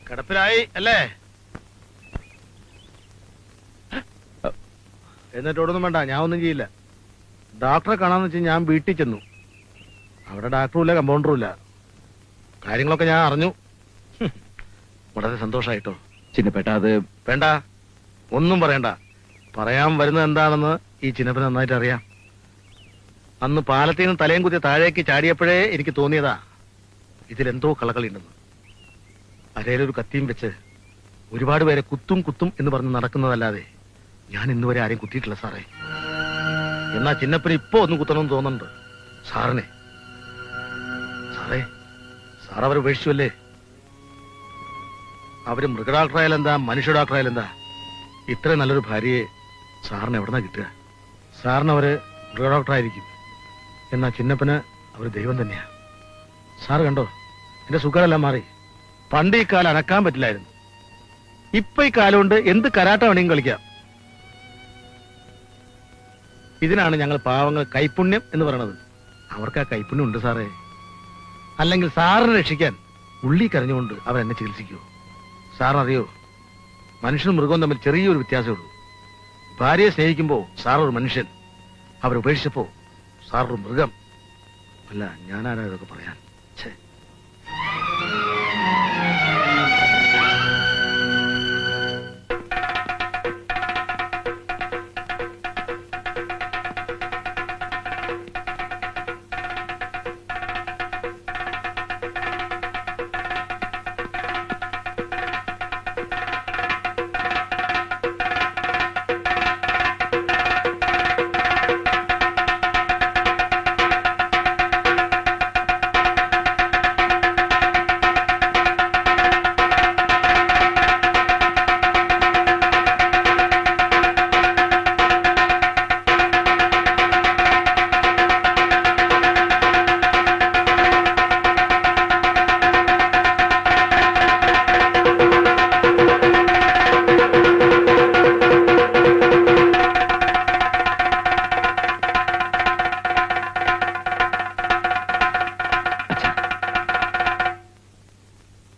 കിടപ്പിലായി അല്ലേ? എന്നിട്ടോടൊന്നും വേണ്ട, ഞാൻ ഒന്നും ചെയ്യില്ല. ഡോക്ടറെ കാണാന്ന് വെച്ചാൽ ഞാൻ വീട്ടിൽ ചെന്നു. അവിടെ ഡോക്ടറും ഇല്ല, കമ്പൗണ്ടറും ഇല്ല. കാര്യങ്ങളൊക്കെ ഞാൻ അറിഞ്ഞു. വളരെ സന്തോഷമായിട്ടോ. ചിന്നപ്പേട്ട അത് വേണ്ട, ഒന്നും പറയണ്ട. പറയാൻ വരുന്നത് എന്താണെന്ന് ഈ ചിന്നപ്പന് നന്നായിട്ട് അറിയാം. അന്ന് പാലത്തിൽ നിന്ന് തലയും കുത്തി താഴേക്ക് ചാടിയപ്പോഴേ എനിക്ക് തോന്നിയതാ ഇതിലെന്തോ കളകളി ഉണ്ടെന്ന്. അരയിലൊരു കത്തിയും വെച്ച് ഒരുപാട് പേരെ കുത്തും കുത്തും എന്ന് പറഞ്ഞ് നടക്കുന്നതല്ലാതെ ഞാൻ ഇന്നുവരെ ആരെയും കുത്തിയിട്ടില്ല സാറേ. എന്നാ ചിന്നപ്പന് ഇപ്പൊ ഒന്ന് കുത്തണമെന്ന് തോന്നുന്നുണ്ട് സാറിനെ. സാറേ, സാർ അവരെ ഉപേക്ഷിച്ചുവല്ലേ? അവര് മൃഗഡോക്ടറായാലെന്താ, മനുഷ്യ ഡോക്ടറായാലെന്താ? ഇത്രയും നല്ലൊരു ഭാര്യയെ സാറിന് എവിടുന്നാ കിട്ടുക? സാറിന് അവര് മൃഗഡോക്ടറായിരിക്കും, എന്നാ ചിന്നപ്പന് അവര് ദൈവം തന്നെയാ. സാറ് കണ്ടോ, എന്റെ സുഖമെല്ലാം മാറി. പണ്ട് ഈ കാലം അനക്കാൻ പറ്റില്ലായിരുന്നു. ഇപ്പൊ ഈ കാലം കൊണ്ട് എന്ത് കരാട്ട വേണമെങ്കിലും കളിക്കാം. ഇതിനാണ് ഞങ്ങൾ പാവങ്ങൾ കൈപുണ്യം എന്ന് പറയണത്. അവർക്ക് ആ കൈപുണ്യം ഉണ്ട് സാറേ. അല്ലെങ്കിൽ സാറിനെ രക്ഷിക്കാൻ ഉള്ളി കരഞ്ഞുകൊണ്ട് അവരെന്നെ ചികിത്സിക്കൂ. സാറിനറിയോ, മനുഷ്യനും മൃഗവും തമ്മിൽ ചെറിയൊരു വ്യത്യാസമുള്ളൂ. ഭാര്യയെ സ്നേഹിക്കുമ്പോ സാറൊരു മനുഷ്യൻ, അവരുപേക്ഷിച്ചപ്പോ സാറൊരു മൃഗം. അല്ല, ഞാനാരാ ഇതൊക്കെ പറയാൻ?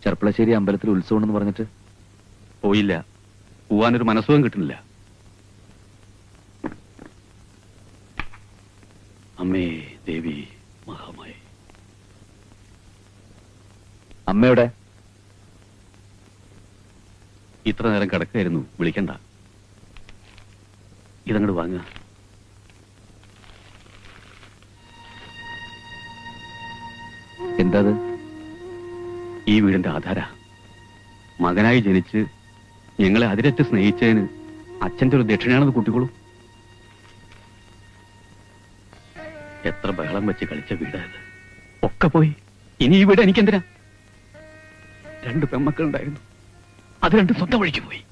ചെർപ്പളശ്ശേരി അമ്പലത്തിൽ ഉത്സവം എന്ന് പറഞ്ഞിട്ട് പോയില്ല. പോവാനൊരു മനസ്സുഖം കിട്ടുന്നില്ല. അമ്മേ ദേവി മഹാമായ. അമ്മയുടെ ഇത്ര നേരം കിടക്കായിരുന്നു, വിളിക്കണ്ട. ഇതങ്ങോട്ട് വാങ്ങുക. എന്താ ഈ വീടിന്റെ ആധാര? മകനായി ജനിച്ച് ഞങ്ങളെ അതിരറ്റ് സ്നേഹിച്ചതിന് അച്ഛന്റെ ഒരു ദക്ഷിണയാണെന്ന് കൂട്ടിക്കോളൂ. എത്ര ബഹളം വെച്ച് കളിച്ച വീടായത്, ഒക്കെ പോയി. ഇനി ഈ വീട് എനിക്കെന്തിനാ? 2 പെൺമക്കളുണ്ടായിരുന്നു, അത് 2 സ്വന്തം വഴിക്ക് പോയി.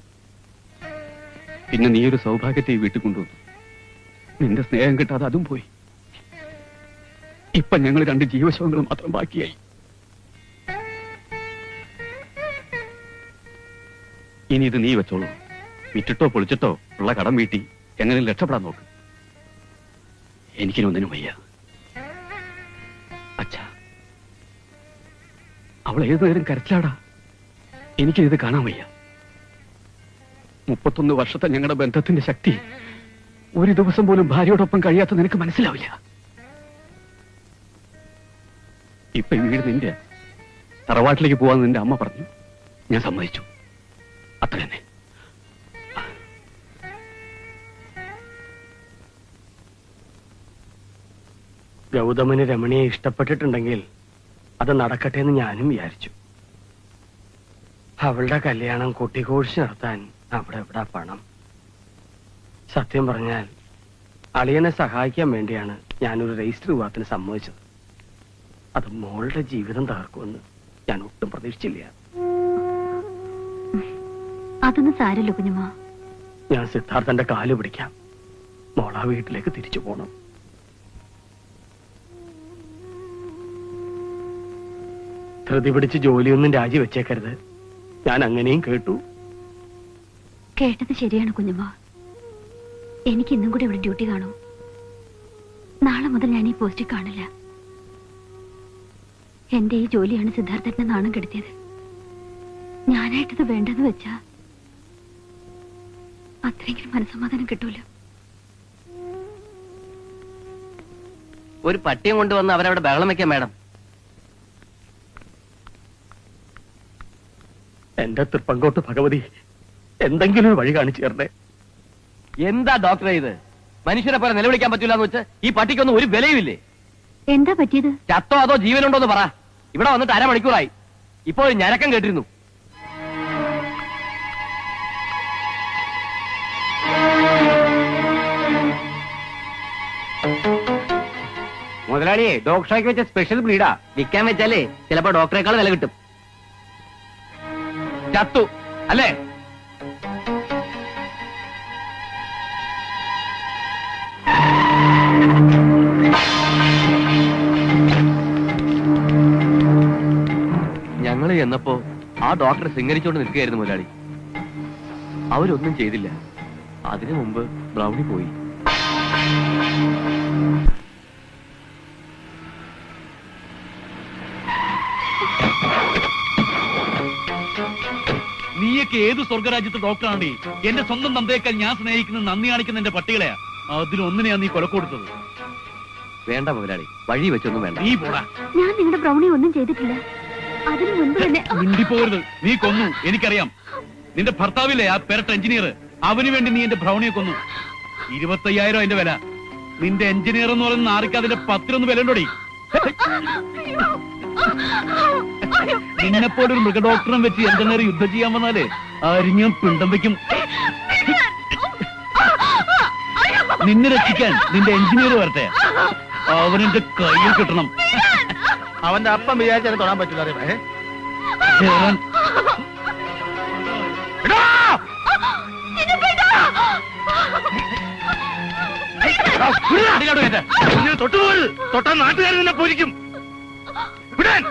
പിന്നെ നീ ഒരു സൗഭാഗ്യത്തെ ഈ വീട്ടിൽ കൊണ്ടുവന്നു. നിന്റെ സ്നേഹം കിട്ടാതെ അതും പോയി. ഇപ്പൊ ഞങ്ങൾ 2 ജീവശവങ്ങൾ മാത്രം ബാക്കിയായി. ഇനി ഇത് നീ വെച്ചോളൂ. വിറ്റിട്ടോ പൊളിച്ചിട്ടോ ഉള്ള കടം വീട്ടി എങ്ങനെയും രക്ഷപ്പെടാൻ നോക്ക്. എനിക്കിനൊന്നിനും വയ്യ. അച്ഛാ, അവൾ ഏതു നേരം കരച്ചിലാടാ. എനിക്കിത് കാണാൻ വയ്യ. 31 വർഷത്തെ ഞങ്ങളുടെ ബന്ധത്തിന്റെ ശക്തി ഒരു ദിവസം പോലും ഭാര്യയോടൊപ്പം കഴിയാത്ത നിനക്ക് മനസ്സിലാവില്ല. ഇപ്പൊ ഈ വീട് നിന്റെ. തറവാട്ടിലേക്ക് പോവാന്ന് നിന്റെ അമ്മ പറഞ്ഞു, ഞാൻ സമ്മതിച്ചു. അത്ര തന്നെ. ഗൗതമന് രമണിയെ ഇഷ്ടപ്പെട്ടിട്ടുണ്ടെങ്കിൽ അത് നടക്കട്ടെ എന്ന് ഞാനും വിചാരിച്ചു. അവളുടെ കല്യാണം കൊട്ടിക്കോഴിച്ച് നടത്താൻ അവിടെ എവിടെ പണം? സത്യം പറഞ്ഞാൽ അളിയനെ സഹായിക്കാൻ വേണ്ടിയാണ് ഞാനൊരു രജിസ്റ്റർ വിവാഹത്തിന് സമ്മതിച്ചത്. അത് മോളുടെ ജീവിതം തകർക്കുമെന്ന് ഞാൻ ഒട്ടും പ്രതീക്ഷിച്ചില്ല. അതൊന്നും സാരല്ലോ കുഞ്ഞമ്മ. ഞാൻ സിദ്ധാർത്ഥന്റെ കാല് പിടിക്കാം. മോളാ വീട്ടിലേക്ക് തിരിച്ചു പോണം. ധൃതി പിടിച്ച് ജോലിയൊന്നും രാജിവെച്ചേക്കരുത്. ഞാൻ അങ്ങനെയും കേട്ടു. കേട്ടത് ശരിയാണ് കുഞ്ഞമ്മ. എനിക്ക് ഇന്നും കൂടി ഇവിടെ ഡ്യൂട്ടി കാണും. നാളെ മുതൽ ഞാൻ ഈ പോസ്റ്റിൽ കാണില്ല. എന്റെ ഈ ജോലിയാണ് സിദ്ധാർത്ഥന്റെ നാണം കെടുത്തിയത്. ഞാനായിട്ടത് വേണ്ടെന്ന് വെച്ചാ അത്രയെങ്കിലും മനസ്സമാധാനം കിട്ടൂല. ഒരു പട്ടിയും കൊണ്ടുവന്ന് അവരവിടെ ബഹളം വെക്കാം മാഡം. എന്റെ തൃപ്പങ്കോട്ട് ഭഗവതി, എന്തെങ്കിലും ഒരു വഴി കാണിച്ചു തരണേ. എന്താ ഡോക്ടറെ ഇത്? മനുഷ്യരെ പോലെ നിലവിളിക്കാൻ പറ്റൂല എന്ന് വെച്ച് ഈ പട്ടിക്കൊന്നും ഒരു വിലയുമില്ലേ? എന്താ പറ്റിയത്? ചത്തോ അതോ ജീവനുണ്ടോ എന്ന് പറ. ഇവിടെ വന്നിട്ട് അരമണിക്കൂറായി, ഇപ്പോൾ ഞരക്കം കേട്ടിരുന്നു. മുതലാളിയെ ഡോക്ടറാക്കി വെച്ച സ്പെഷ്യൽ ബ്രീഡാ. വിൽക്കാൻ വെച്ചാലേ ചിലപ്പോ ഡോക്ടറേക്കാൾ വില കിട്ടും. ചത്തു അല്ലേ? ഞങ്ങൾ ചെന്നപ്പോ ആ ഡോക്ടറെ ശൃംഗരിച്ചോണ്ട് നിൽക്കുകയായിരുന്നു മുതലാളി. അവരൊന്നും ചെയ്തില്ല. അതിനു മുമ്പ് ബ്രൗണി പോയി. നീയൊക്കെ ഏത് സ്വർഗരാജ്യത്തെ ഡോക്ടറാണ്? എന്റെ സ്വന്തം തന്തയേക്കാൾ ഞാൻ സ്നേഹിക്കുന്ന നന്ദി കാണിക്കുന്ന എന്റെ പട്ടികളെയാ. അതിലൊന്നിനെയാ നീ കൊല കൊടുത്തത്. വേണ്ട മുതലാളി, വഴി വെച്ചൊന്നും വേണ്ട. നീ പോടാ. ഞാൻ നിങ്ങളുടെ ബ്രൗണി ഒന്നും ചെയ്തിട്ടില്ല. അതിനു മുൻപ് തന്നെ മിണ്ടിപ്പോകരുത്. നീ കൊന്നു, എനിക്കറിയാം. നിന്റെ ഭർത്താവില്ലേ ആ പെരട്ട് എഞ്ചിനീയർ, അവന് വേണ്ടി നീ എന്റെ ബ്രൗണിയെ കൊന്നു. 25,000 അതിന്റെ വില. നിന്റെ എഞ്ചിനീയർ എന്ന് പറയുന്ന ആർക്ക് അതിന്റെ 10 വില ഉണ്ടോടി? നിന്നെപ്പോലൊരു മൃഗഡോക്ടറും വെച്ച് എഞ്ചിനീയർ യുദ്ധം ചെയ്യാൻ വന്നാലേ അരിഞ്ഞും പിണ്ടം വെക്കും. നിന്നെ രക്ഷിക്കാൻ നിന്റെ എഞ്ചിനീയർ വരട്ടെ, അവനെന്റെ കയ്യിൽ കിട്ടണം. അവന്റെ അപ്പം വിചാരിച്ചാൽ തൊടാൻ പറ്റില്ല. അറിയാമേ തൊട്ടുപോകരുത്. തൊട്ടാൽ നാട്ടുകാർ നിന്നെ പോലിക്കും. വിടാൻ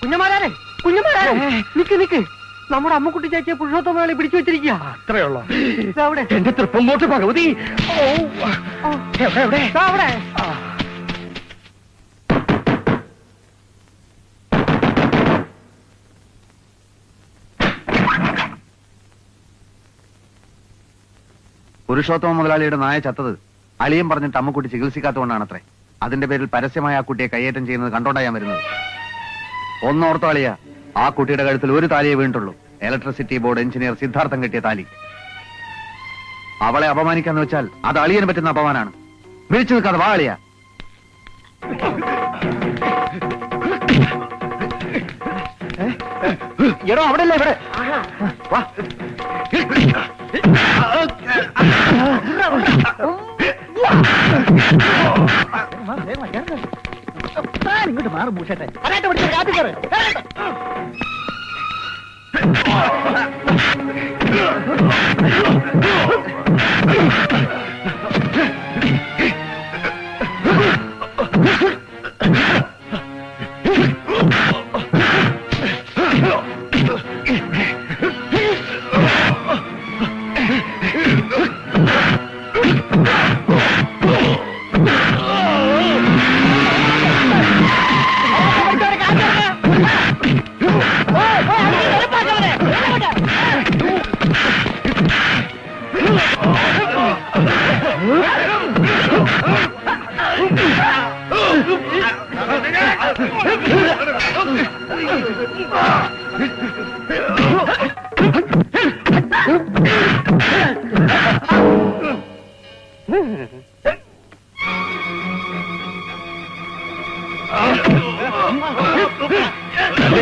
കുഞ്ഞമാരാരെ, കുഞ്ഞമാരാരെ, നിക്ക് നിക്ക്. നമ്മുടെ അമ്മക്കുട്ടി ചേച്ചിയെ പുരുഷോത്തമകളെ പിടിച്ചു വെച്ചിരിക്കുക. അത്രയുള്ളോ? അവിടെ എന്റെ തൃപ്പങ്കോട്ട് ഭഗവതി. അവിടെ പുരുഷോത്തമ മുതലാളിയുടെ നായ ചത്തത് അളിയൻ പറഞ്ഞിട്ട് അമ്മക്കുട്ടി ചികിത്സിക്കാത്തതുകൊണ്ടാണത്രേ. അതിന്റെ പേരിൽ പരസ്യമായ ആ കുട്ടിയെ കയ്യേറ്റം ചെയ്യുന്നത് കണ്ടോണ്ടാ ഞാൻ വരുന്നത്. ഒന്നോർത്തോ അളിയ, ആ കുട്ടിയുടെ കഴുത്തിൽ ഒരു താലിയെ വീണിട്ടുള്ളൂ. ഇലക്ട്രിസിറ്റി ബോർഡ് എഞ്ചിനീയർ സിദ്ധാർത്ഥം കെട്ടിയ താലി. അവളെ അപമാനിക്കാന്ന് വെച്ചാൽ അത് അളിയന് പറ്റുന്ന അപമാനാണ്. വിളിച്ചു നിൽക്കാതെ വാ അളിയ. എടോ അവിടെ അല്ലേ ഇവിടെ? വാ. ഇങ്ങോട്ട് മാറും പൂശട്ടെ.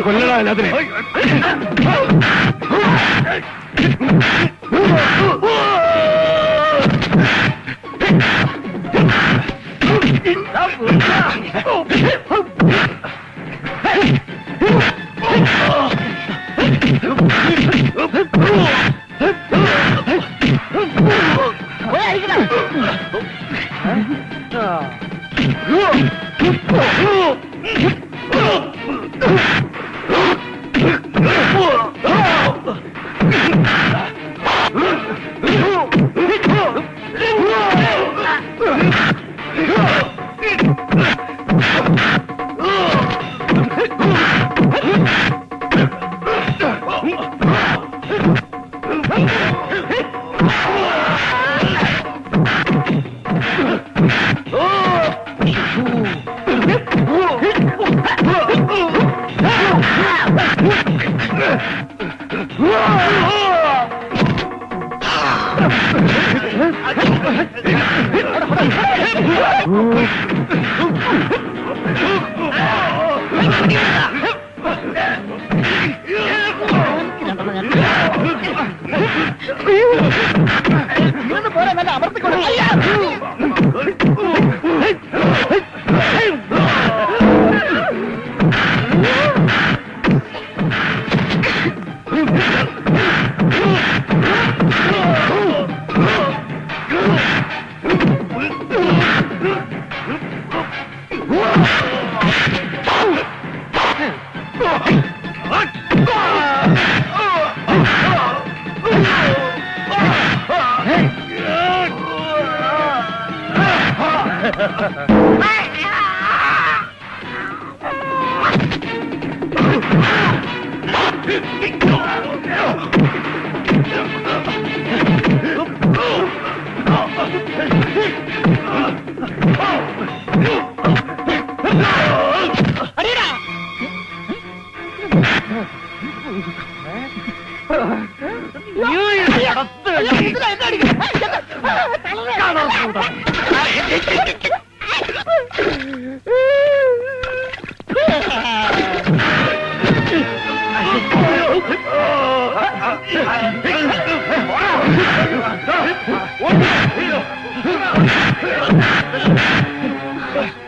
കൊല്ലടാ അതിനെ.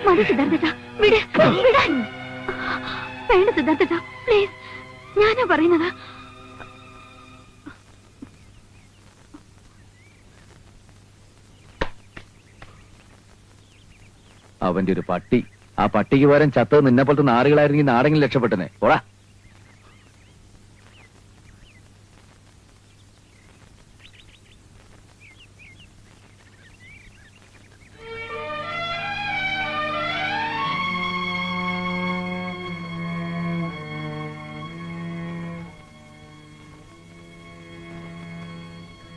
മതി സിദ്ധാർത്ഥ, വിട് വിടാൻ. വേണ്ട സിദ്ധാർത്ഥ, പ്ലീസ്, ഞാനാ പറയുന്നത്. അവന്റെ ഒരു പട്ടി. ആ പട്ടിക്ക് പകരം ചത്തത് നിന്നെ പോലത്തെ നാറുകളായിരുന്നെങ്കിൽ നാടെങ്കിലും രക്ഷപ്പെട്ടനെ. ഓടാ.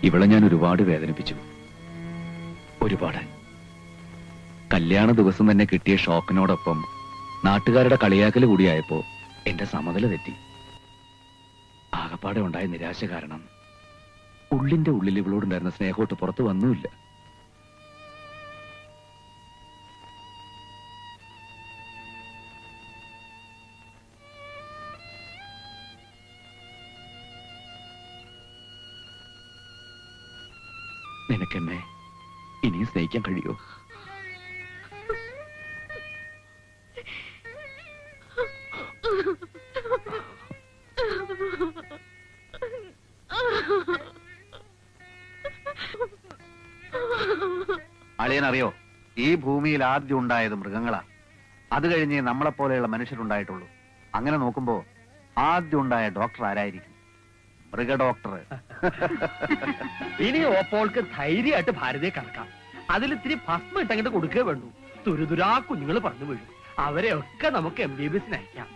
ഇവളെ ഞാൻ ഒരുപാട് വേദനിപ്പിച്ചു. ഒരുപാട്. കല്യാണ ദിവസം തന്നെ കിട്ടിയ ഷോക്കിനോടൊപ്പം നാട്ടുകാരുടെ കളിയാക്കൽ കൂടിയായപ്പോ എന്റെ സമനില തെറ്റി. ആകപ്പാടെ ഉണ്ടായ നിരാശ കാരണം ഉള്ളിന്റെ ഉള്ളിൽ ഇവളോടുണ്ടായിരുന്ന സ്നേഹോട്ട് പുറത്തു വന്നുമില്ല. നിനക്കെന്നെ ഇനിയും സ്നേഹിക്കാൻ കഴിയോ? അളിയനറിയോ, ഈ ഭൂമിയിൽ ആദ്യം ഉണ്ടായത് മൃഗങ്ങളാ. അത് കഴിഞ്ഞ് നമ്മളെപ്പോലെയുള്ള മനുഷ്യരുണ്ടായിട്ടുള്ളൂ. അങ്ങനെ നോക്കുമ്പോ ആദ്യം ഉണ്ടായ ഡോക്ടർ ആരായിരിക്കും? മൃഗ ഡോക്ടർ. ഇനി ഓപ്പോൾക്ക് ധൈര്യമായിട്ട് ഭാരതയെ കണക്കാം. അതിലിത്തിരി ഭസ്മം ഇട്ടങ്ങോട്ട് കൊടുക്കേ വേണ്ടൂ. തുരുതുരാ കുഞ്ഞുങ്ങൾ പറഞ്ഞു വീഴും. അവരെയൊക്കെ നമുക്ക് MBBS അയക്കാം.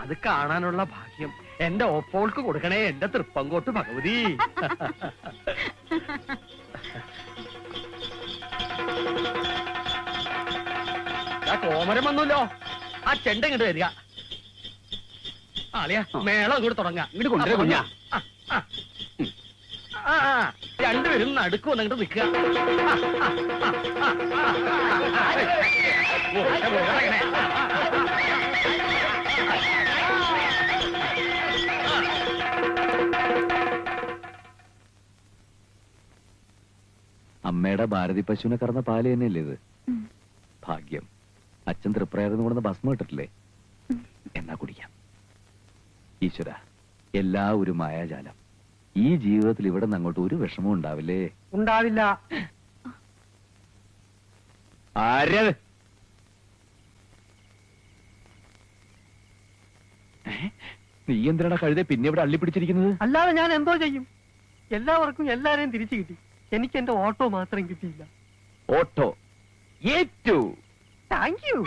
അത് കാണാനുള്ള ഭാഗ്യം എന്റെ ഓപ്പോൾക്ക് കൊടുക്കണേ, എന്റെ തൃപ്പങ്കോട്ട് ഭഗവതി. കോമരം വന്നല്ലോ. ആ ചെണ്ട ഇങ്ങോട്ട് വരിക. ആളിയാ, മേളം ഇങ്ങോട്ട് തുടങ്ങാം. ഇങ്ങോട്ട് കൊണ്ടുവരാ കുഞ്ഞാ. രണ്ടുപേരും നടുക്ക് വന്നിട്ട് നിൽക്കുക. അമ്മയുടെ ഭാരതി പശുവിനെ കറന്ന പാല് തന്നെയല്ലേ ഇത്? ഭാഗ്യം. അച്ഛൻ തൃപ്രയാഗെന്ന് കൊണ്ടുവന്ന ഭസ്മം ഇട്ടിട്ടില്ലേ? എന്നാ കുടിക്കാം. ഈശ്വര, എല്ലാ ഒരു മായാജാലം. ഈ ജീവിതത്തിൽ ഇവിടെ നിന്ന് അങ്ങോട്ട് ഒരു വിഷമവും ഉണ്ടാവില്ലേ? ഉണ്ടാവില്ല. ആര്? നീ എന്തിനാ കഴുതെ പിന്നെ ഇവിടെ അള്ളിപ്പിടിച്ചിരിക്കുന്നത്? അല്ലാതെ ഞാൻ എന്തോ ചെയ്യും? എല്ലാവർക്കും എല്ലാരെയും തിരിച്ചു കിട്ടി. എനിക്ക് എന്റെ ഓട്ടോ മാത്രം കിട്ടിയില്ല. ഓട്ടോ ഏറ്റു. Thank you.